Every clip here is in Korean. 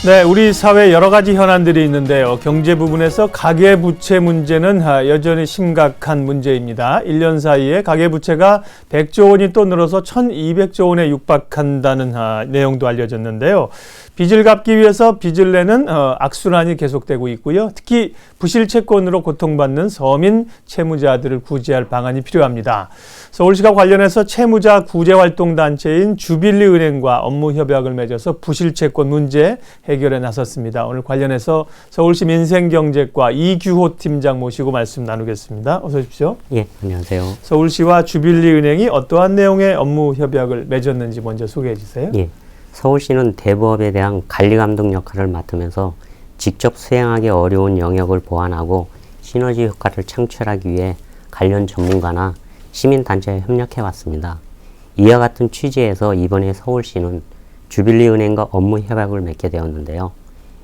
네, 우리 사회 여러 가지 현안들이 있는데요. 경제 부분에서 가계부채 문제는 여전히 심각한 문제입니다. 1년 사이에 가계부채가 100조 원이 또 늘어서 1,200조 원에 육박한다는 내용도 알려졌는데요. 빚을 갚기 위해서 빚을 내는 악순환이 계속되고 있고요. 특히 부실채권으로 고통받는 서민 채무자들을 구제할 방안이 필요합니다. 서울시가 관련해서 채무자 구제활동단체인 주빌리은행과 업무 협약을 맺어서 부실채권 문제 해결에 나섰습니다. 오늘 관련해서 서울시 민생경제과 이규호 팀장 모시고 말씀 나누겠습니다. 어서 오십시오. 예, 안녕하세요. 서울시와 주빌리은행이 어떠한 내용의 업무 협약을 맺었는지 먼저 소개해 주세요. 예, 서울시는 대부업에 대한 관리감독 역할을 맡으면서 직접 수행하기 어려운 영역을 보완하고 시너지 효과를 창출하기 위해 관련 전문가나 시민단체에 협력해왔습니다. 이와 같은 취지에서 이번에 서울시는 주빌리은행과 업무 협약을 맺게 되었는데요.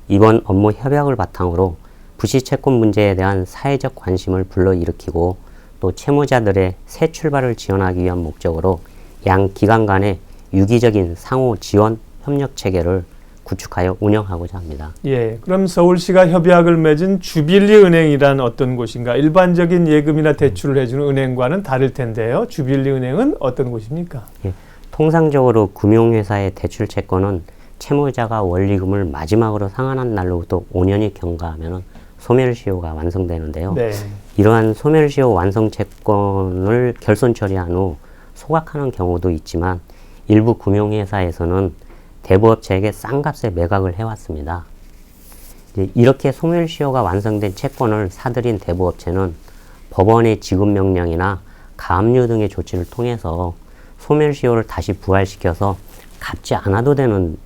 이번 업무 협약을 바탕으로 부실채권 문제에 대한 사회적 관심을 불러일으키고 또 채무자들의 새 출발을 지원하기 위한 목적으로 양 기관 간의 유기적인 상호 지원 협력 체계를 구축하여 운영하고자 합니다. 예, 그럼 서울시가 협약을 맺은 주빌리은행이란 어떤 곳인가? 일반적인 예금이나 대출을 해주는 은행과는 다를 텐데요. 주빌리은행은 어떤 곳입니까? 예, 통상적으로 금융회사의 대출 채권은 채무자가 원리금을 마지막으로 상환한 날로부터 5년이 경과하면 소멸시효가 완성되는데요. 네. 이러한 소멸시효 완성 채권을 결손 처리한 후 소각하는 경우도 있지만 일부 금융회사에서는 대부업체에게 싼 값에 매각을 해왔습니다. 이렇게 소멸시효가 완성된 채권을 사들인 대부업체는 법원의 지급명령이나 가압류 등의 조치를 통해서 소멸시효를 다시 부활시켜서 갚지 않아도 되는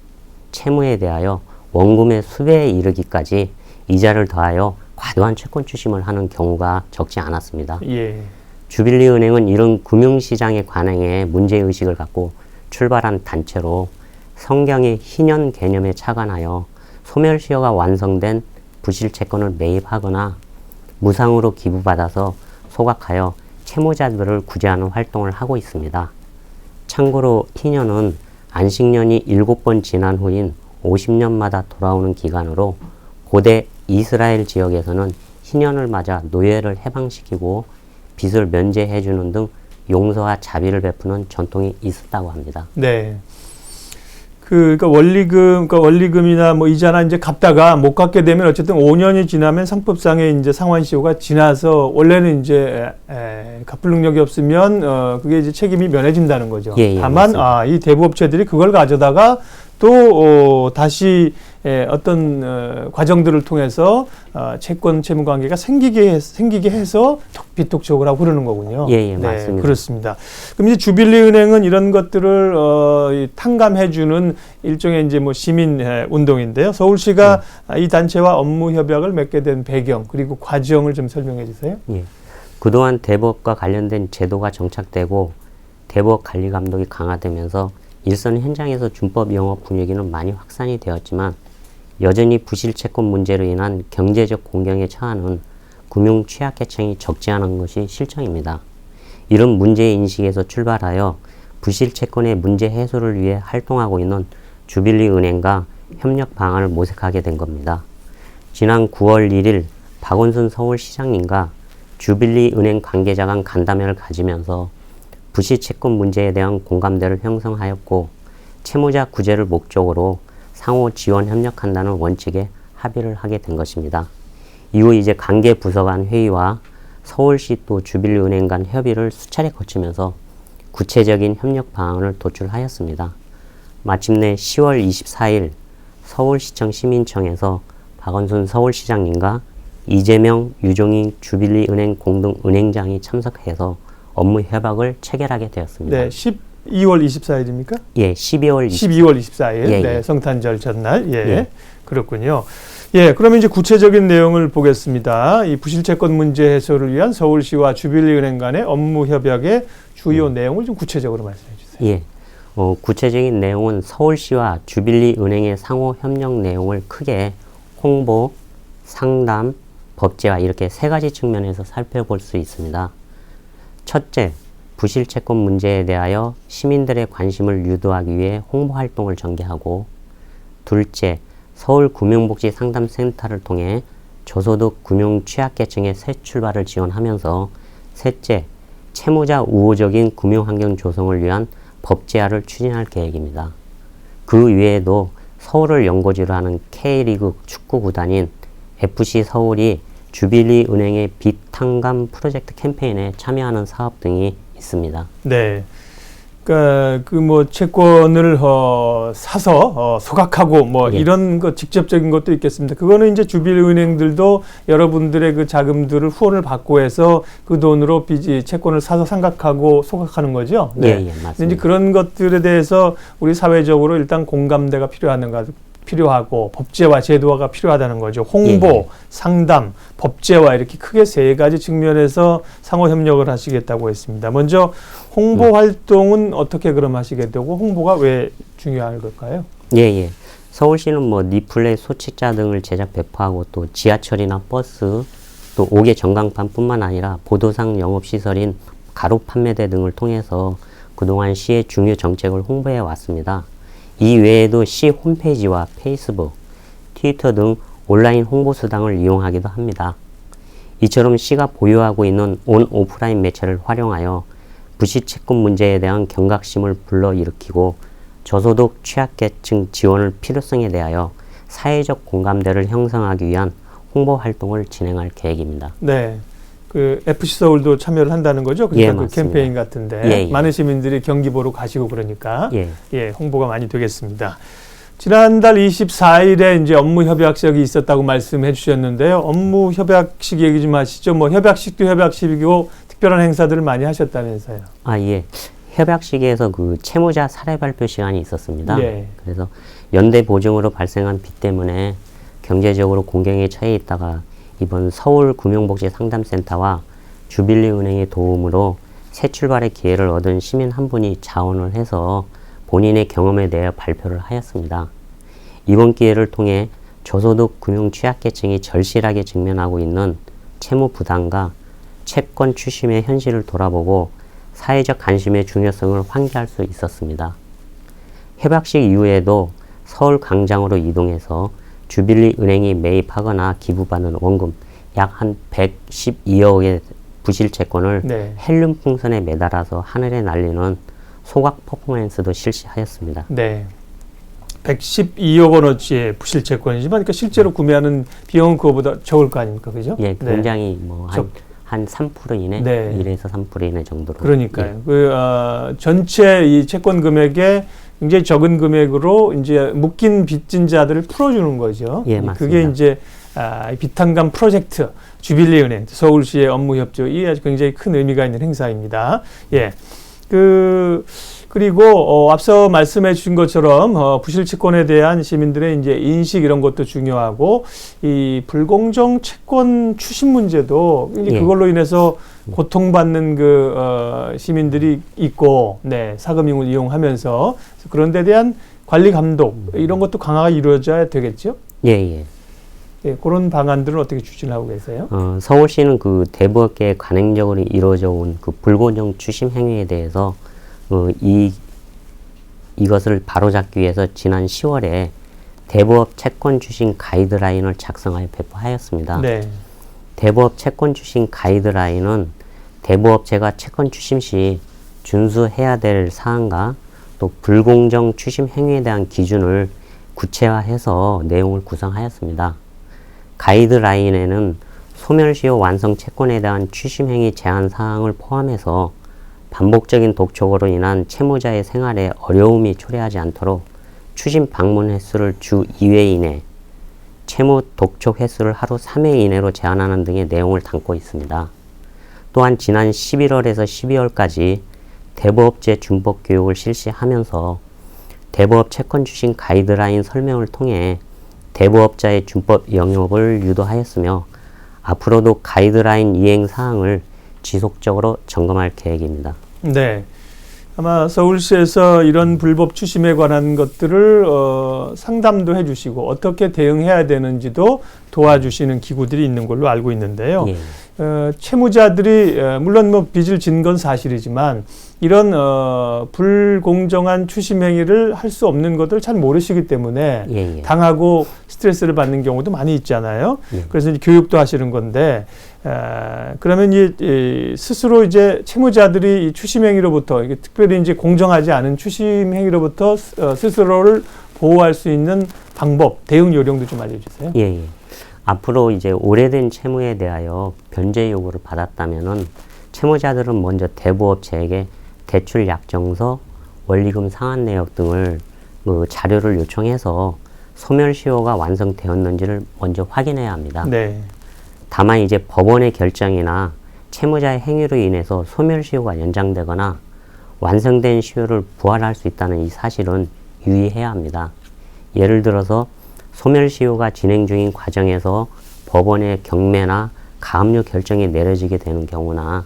채무에 대하여 원금의 수배에 이르기까지 이자를 더하여 과도한 채권 추심을 하는 경우가 적지 않았습니다. 예. 주빌리은행은 이런 금융시장의 관행에 문제의식을 갖고 출발한 단체로 성경의 희년 개념에 착안하여 소멸시효가 완성된 부실채권을 매입하거나 무상으로 기부받아서 소각하여 채무자들을 구제하는 활동을 하고 있습니다. 참고로 희년은 안식년이 7번 지난 후인 50년마다 돌아오는 기간으로 고대 이스라엘 지역에서는 희년을 맞아 노예를 해방시키고 빚을 면제해주는 등 용서와 자비를 베푸는 전통이 있었다고 합니다. 네. 그러니까 원리금이나 뭐 이자나 이제 갚다가 못 갚게 되면 어쨌든 5년이 지나면 상법상의 이제 상환시효가 지나서 원래는 이제 갚을 능력이 없으면 그게 이제 책임이 면해진다는 거죠. 예, 다만 이 대부업체들이 그걸 가져다가 또 다시 어떤 과정들을 통해서 채권 채무 관계가 생기게 해서 빚독촉을 하고 그러는 거군요. 예, 맞습니다. 그렇습니다. 그럼 이제 주빌리은행은 이런 것들을 탕감해주는 일종의 이제 뭐 시민 운동인데요. 서울시가 이 단체와 업무 협약을 맺게 된 배경 그리고 과정을 좀 설명해 주세요. 예. 그동안 대부업과 관련된 제도가 정착되고 대부업 관리 감독이 강화되면서 일선 현장에서 준법 영업 분위기는 많이 확산이 되었지만 여전히 부실채권 문제로 인한 경제적 공경에 처하는 금융 취약계층이 적지 않은 것이 실정입니다. 이런 문제인식에서 출발하여 부실채권의 문제 해소를 위해 활동하고 있는 주빌리은행과 협력 방안을 모색하게 된 겁니다. 지난 9월 1일 박원순 서울시장님과 주빌리은행 관계자 간 간담회를 가지면서 부실채권 문제에 대한 공감대를 형성하였고 채무자 구제를 목적으로 상호 지원 협력한다는 원칙에 합의를 하게 된 것입니다. 이후 이제 관계 부서 간 회의와 서울시 또 주빌리은행 간 협의를 수차례 거치면서 구체적인 협력 방안을 도출하였습니다. 마침내 10월 24일 서울시청 시민청에서 박원순 서울시장님과 이재명, 유종익 주빌리은행 공동은행장이 참석해서 업무 협약을 체결하게 되었습니다. 네, 12월 24일입니까? 예, 12월 24일. 예, 네, 예. 성탄절 전날. 예, 예. 그렇군요. 예, 그러면 이제 구체적인 내용을 보겠습니다. 이 부실채권 문제 해소를 위한 서울시와 주빌리은행 간의 업무 협약의 주요 내용을 좀 구체적으로 말씀해 주세요. 예, 구체적인 내용은 서울시와 주빌리은행의 상호 협력 내용을 크게 홍보, 상담, 법제화 이렇게 세 가지 측면에서 살펴볼 수 있습니다. 첫째, 부실채권 문제에 대하여 시민들의 관심을 유도하기 위해 홍보활동을 전개하고 둘째, 서울금융복지상담센터를 통해 저소득 금융 취약계층의 새 출발을 지원하면서 셋째, 채무자 우호적인 금융환경 조성을 위한 법제화를 추진할 계획입니다. 그 외에도 서울을 연고지로 하는 K리그 축구 구단인 FC 서울이 주빌리 은행의 빚 탕감 프로젝트 캠페인에 참여하는 사업 등이 있습니다. 네. 그러니까 그 뭐 채권을 사서 소각하고 뭐 예. 이런 거 직접적인 것도 있겠습니다. 그거는 이제 주빌리 은행들도 여러분들의 그 자금들을 후원을 받고 해서 그 돈으로 채권을 사서 상각하고 소각하는 거죠. 예, 예, 맞습니다. 근데 이제 그런 것들에 대해서 우리 사회적으로 일단 공감대가 필요하고 법제화, 제도화가 필요하다는 거죠. 홍보, 예. 상담, 법제화 이렇게 크게 세 가지 측면에서 상호 협력을 하시겠다고 했습니다. 먼저 홍보 활동은 어떻게 그럼 하시게 되고 홍보가 왜 중요한 걸까요? 예, 예. 서울시는 뭐 리플렛 소책자 등을 제작 배포하고 또 지하철이나 버스 또 5개 전광판뿐만 아니라 보도상 영업시설인 가로 판매대 등을 통해서 그동안 시의 중요 정책을 홍보해 왔습니다. 이 외에도 시 홈페이지와 페이스북, 트위터 등 온라인 홍보 수단을 이용하기도 합니다. 이처럼 시가 보유하고 있는 온 오프라인 매체를 활용하여 부실채권 문제에 대한 경각심을 불러일으키고 저소득 취약계층 지원을 필요성에 대하여 사회적 공감대를 형성하기 위한 홍보 활동을 진행할 계획입니다. 네. 그 FC 서울도 참여를 한다는 거죠? 그러니까 예, 그 맞습니다. 캠페인 같은데 예, 예. 많은 시민들이 경기 보러 가시고 그러니까 예. 홍보가 많이 되겠습니다. 지난달 24일에 이제 업무 협약식이 있었다고 말씀해 주셨는데요. 업무 협약식 얘기 좀 하시죠. 뭐 협약식도 협약식이고 특별한 행사들을 많이 하셨다면서요. 아, 예. 협약식에서 그 채무자 사례 발표 시간이 있었습니다. 예. 그래서 연대 보증으로 발생한 빚 때문에 경제적으로 공경에 처해 있다가 이번 서울금융복지상담센터와 주빌리 은행의 도움으로 새 출발의 기회를 얻은 시민 한 분이 자원을 해서 본인의 경험에 대해 발표를 하였습니다. 이번 기회를 통해 저소득 금융 취약계층이 절실하게 직면하고 있는 채무 부담과 채권 추심의 현실을 돌아보고 사회적 관심의 중요성을 환기할 수 있었습니다. 협약식 이후에도 서울 광장으로 이동해서 주빌리 은행이 매입하거나 기부받는 원금 약 한 112억의 부실채권을 네. 헬륨 풍선에 매달아서 하늘에 날리는 소각 퍼포먼스도 실시하였습니다. 네. 112억 원어치의 부실채권이지만 그러니까 실제로 구매하는 비용은 그거보다 적을 거 아닙니까? 그죠? 예, 굉장히 뭐 한 3% 이내, 네. 1에서 3% 이내 정도로. 그러니까요. 예. 전체 이 채권 금액의 굉장히 적은 금액으로 이제 묶인 빚진 자들을 풀어주는 거죠. 예, 맞습니다. 그게 이제 빚탕감 프로젝트 주빌리 은행 서울시의 업무 협조 이 아주 굉장히 큰 의미가 있는 행사입니다. 예. 그리고 앞서 말씀해 주신 것처럼 부실채권에 대한 시민들의 이제 인식 이런 것도 중요하고 이 불공정 채권 추심 문제도 이제 예. 그걸로 인해서 고통받는 시민들이 있고 사금융을 이용하면서 그런 데 대한 관리 감독 이런 것도 강화가 이루어져야 되겠죠? 예. 예, 그런 방안들은 어떻게 추진하고 계세요? 서울시는 그 대부업계에 관행적으로 이루어져 온 그 불공정 추심 행위에 대해서 이것을 바로잡기 위해서 지난 10월에 대부업 채권 추심 가이드라인을 작성하여 배포하였습니다. 네. 대부업 채권 추심 가이드라인은 대부업체가 채권 추심 시 준수해야 될 사항과 또 불공정 추심 행위에 대한 기준을 구체화해서 내용을 구성하였습니다. 가이드라인에는 소멸시효 완성 채권에 대한 추심 행위 제한 사항을 포함해서 반복적인 독촉으로 인한 채무자의 생활에 어려움이 초래하지 않도록 추심 방문 횟수를 주 2회 이내, 채무 독촉 횟수를 하루 3회 이내로 제한하는 등의 내용을 담고 있습니다. 또한 지난 11월에서 12월까지 대부업체 준법 교육을 실시하면서 대부업 채권 추심 가이드라인 설명을 통해 대부업자의 준법 영역을 유도하였으며 앞으로도 가이드라인 이행 사항을 지속적으로 점검할 계획입니다. 네. 아마 서울시에서 이런 불법 추심에 관한 것들을 상담도 해주시고 어떻게 대응해야 되는지도 도와주시는 기구들이 있는 걸로 알고 있는데요. 예. 채무자들이 물론 뭐 빚을 진 건 사실이지만 이런 불공정한 추심 행위를 할 수 없는 것들을 잘 모르시기 때문에 예, 예. 당하고 스트레스를 받는 경우도 많이 있잖아요. 예. 그래서 이제 교육도 하시는 건데 그러면 이 스스로 이제 채무자들이 이 추심 행위로부터 이게 특별히 이제 공정하지 않은 추심 행위로부터 스스로를 보호할 수 있는 방법, 대응 요령도 좀 알려주세요. 예, 예. 앞으로 이제 오래된 채무에 대하여 변제 요구를 받았다면은 채무자들은 먼저 대부업체에게 대출 약정서, 원리금 상환 내역 등을 그 자료를 요청해서 소멸시효가 완성되었는지를 먼저 확인해야 합니다. 네. 다만 이제 법원의 결정이나 채무자의 행위로 인해서 소멸시효가 연장되거나 완성된 시효를 부활할 수 있다는 이 사실은 유의해야 합니다. 예를 들어서 소멸시효가 진행 중인 과정에서 법원의 경매나 가압류 결정이 내려지게 되는 경우나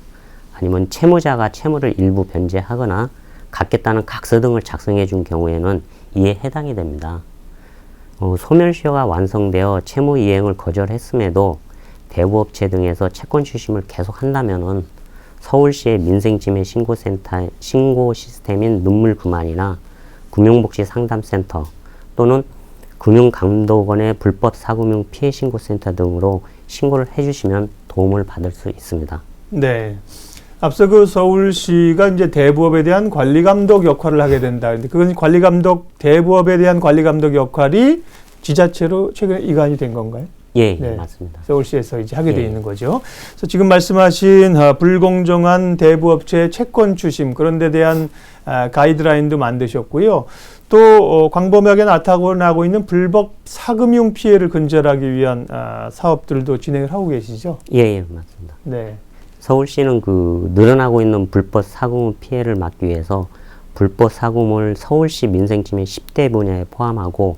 아니면 채무자가 채무를 일부 변제하거나 갚겠다는 각서 등을 작성해 준 경우에는 이에 해당이 됩니다. 소멸시효가 완성되어 채무 이행을 거절했음에도 대부업체 등에서 채권 추심을 계속한다면은 서울시의 민생지매 신고센터 신고 시스템인 눈물그만이나 금융복지상담센터 또는 금융감독원의 불법사금융 피해신고센터 등으로 신고를 해주시면 도움을 받을 수 있습니다. 네. 앞서 그 서울시가 이제 대부업에 대한 관리감독 역할을 하게 된다. 근데 그건 대부업에 대한 관리감독 역할이 지자체로 최근에 이관이 된 건가요? 예, 네. 맞습니다. 서울시에서 이제 하게 돼 예. 있는 거죠. 그래서 지금 말씀하신 불공정한 대부업체의 채권 추심 그런 데 대한 가이드라인도 만드셨고요. 또 광범위하게 나타나고 있는 불법 사금융 피해를 근절하기 위한 사업들도 진행을 하고 계시죠? 예, 예, 맞습니다. 네. 서울시는 그 늘어나고 있는 불법 사금 피해를 막기 위해서 불법 사금을 서울시 민생지매 10대 분야에 포함하고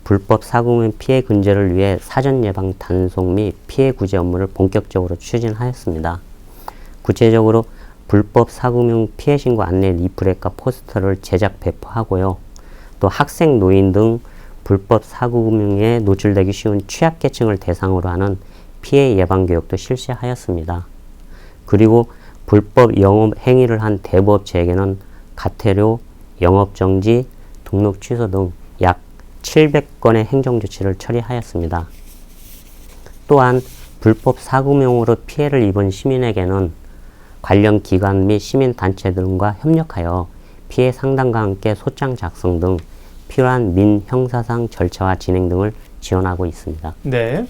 불법 사금의 피해 근절을 위해 사전 예방 단속 및 피해 구제 업무를 본격적으로 추진하였습니다. 구체적으로 불법 사금융 피해 신고 안내 리플렛과 포스터를 제작 배포하고요. 또 학생, 노인 등 불법 사금융에 노출되기 쉬운 취약계층을 대상으로 하는 피해 예방 교육도 실시하였습니다. 그리고 불법 영업 행위를 한 대부업체에게는 과태료, 영업정지, 등록 취소 등 약 700건의 행정조치를 처리하였습니다. 또한 불법 사금융으로 피해를 입은 시민에게는 관련 기관 및 시민단체 등과 협력하여 피해 상담과 함께 소장 작성 등 필요한 민형사상 절차와 진행 등을 지원하고 있습니다. 네.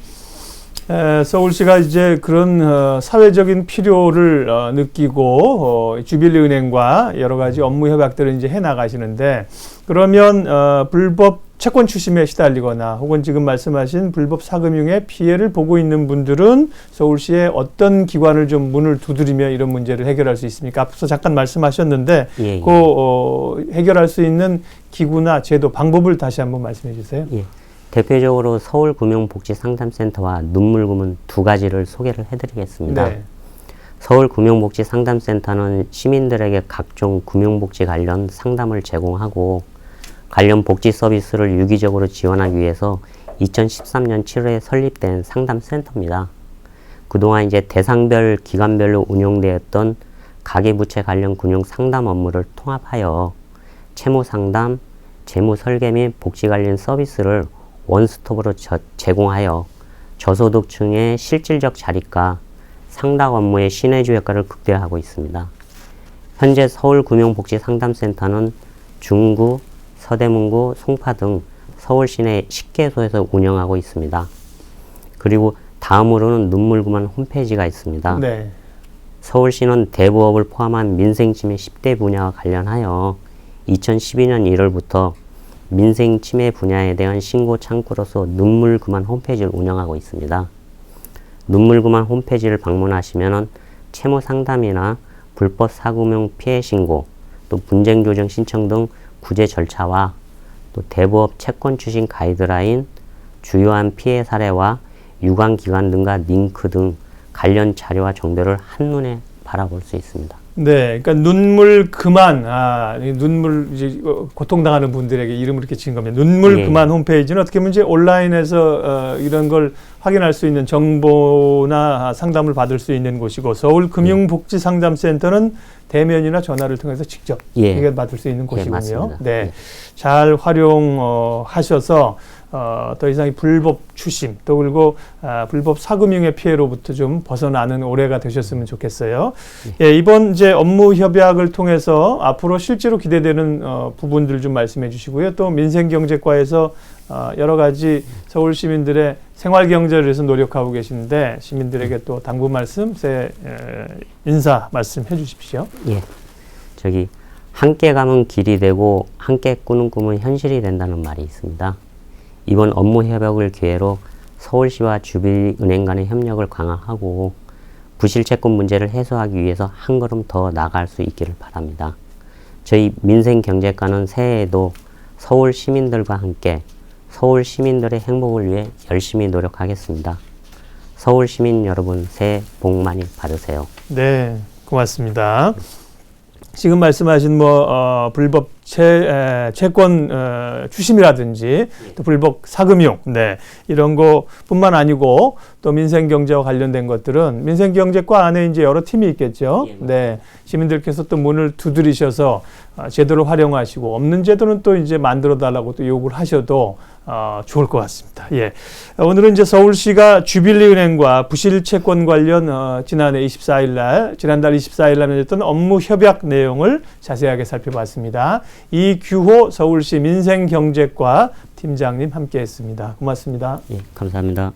서울시가 이제 그런 사회적인 필요를 느끼고 주빌리은행과 여러 가지 업무 협약들을 이제 해 나가시는데 그러면 불법 채권 추심에 시달리거나 혹은 지금 말씀하신 불법 사금융의 피해를 보고 있는 분들은 서울시의 어떤 기관을 좀 문을 두드리며 이런 문제를 해결할 수 있습니까? 앞서 잠깐 말씀하셨는데 예, 그 해결할 수 있는 기구나 제도, 방법을 다시 한번 말씀해 주세요. 예. 대표적으로 서울금융복지상담센터와 눈물금은 두 가지를 소개를 해드리겠습니다. 네. 서울금융복지상담센터는 시민들에게 각종 금융복지 관련 상담을 제공하고 관련 복지 서비스를 유기적으로 지원하기 위해서 2013년 7월에 설립된 상담센터입니다. 그동안 이제 대상별 기관별로 운영되었던 가계부채 관련 금융 상담 업무를 통합하여 채무 상담, 재무 설계 및 복지 관련 서비스를 원스톱으로 제공하여 저소득층의 실질적 자립과 상담 업무의 시너지 효과를 극대화하고 있습니다. 현재 서울금융복지상담센터는 중구, 서대문구, 송파 등 서울 시내 10개소에서 운영하고 있습니다. 그리고 다음으로는 눈물그만 홈페이지가 있습니다. 네. 서울시는 대부업을 포함한 민생침해 10대 분야와 관련하여 2012년 1월부터 민생침해 분야에 대한 신고 창구로서 눈물그만 홈페이지를 운영하고 있습니다. 눈물그만 홈페이지를 방문하시면 채무 상담이나 불법 사금융 피해 신고, 또 분쟁 조정 신청 등 구제 절차와 또 대부업 채권 추심 가이드라인, 주요한 피해 사례와 유관 기관 등과 링크 등 관련 자료와 정보를 한눈에 바라볼 수 있습니다. 네, 그러니까 눈물 그만, 눈물 이제 고통당하는 분들에게 이름을 이렇게 지은 겁니다. 눈물 예. 그만 홈페이지는 어떻게 보면 이제 온라인에서 이런 걸 확인할 수 있는 정보나 상담을 받을 수 있는 곳이고 서울금융복지상담센터는 대면이나 전화를 통해서 직접 예. 해결 받을 수 있는 곳이군요. 맞습니다. 네, 예. 잘 활용하셔서 더 이상 이 불법 추심 또 그리고 불법 사금융의 피해로부터 좀 벗어나는 올해가 되셨으면 좋겠어요. 예, 이번 이제 업무 협약을 통해서 앞으로 실제로 기대되는 부분들 좀 말씀해 주시고요. 또 민생경제과에서 여러 가지 서울 시민들의 생활 경제를 위해서 노력하고 계신데 시민들에게 또 당부 말씀, 인사 말씀 해주십시오. 예, 저기 함께 가면 길이 되고 함께 꾸는 꿈은 현실이 된다는 말이 있습니다. 이번 업무 협약을 기회로 서울시와 주빌은행 간의 협력을 강화하고 부실채권 문제를 해소하기 위해서 한 걸음 더 나아갈 수 있기를 바랍니다. 저희 민생경제과는 새해에도 서울 시민들과 함께 서울 시민들의 행복을 위해 열심히 노력하겠습니다. 서울 시민 여러분 새해 복 많이 받으세요. 네, 고맙습니다. 지금 말씀하신 불법 채권 추심이라든지 또 불법 사금융 이런 거뿐만 아니고 또 민생경제와 관련된 것들은 민생경제과 안에 이제 여러 팀이 있겠죠. 네, 시민들께서 또 문을 두드리셔서 제도를 활용하시고 없는 제도는 또 이제 만들어 달라고 또 요구를 하셔도 좋을 것 같습니다. 예. 오늘은 이제 서울시가 주빌리은행과 부실채권 관련 지난달 24일 날 맺었던 업무 협약 내용을 자세하게 살펴봤습니다. 이규호 서울시 민생경제과 팀장님 함께했습니다. 고맙습니다. 예, 감사합니다.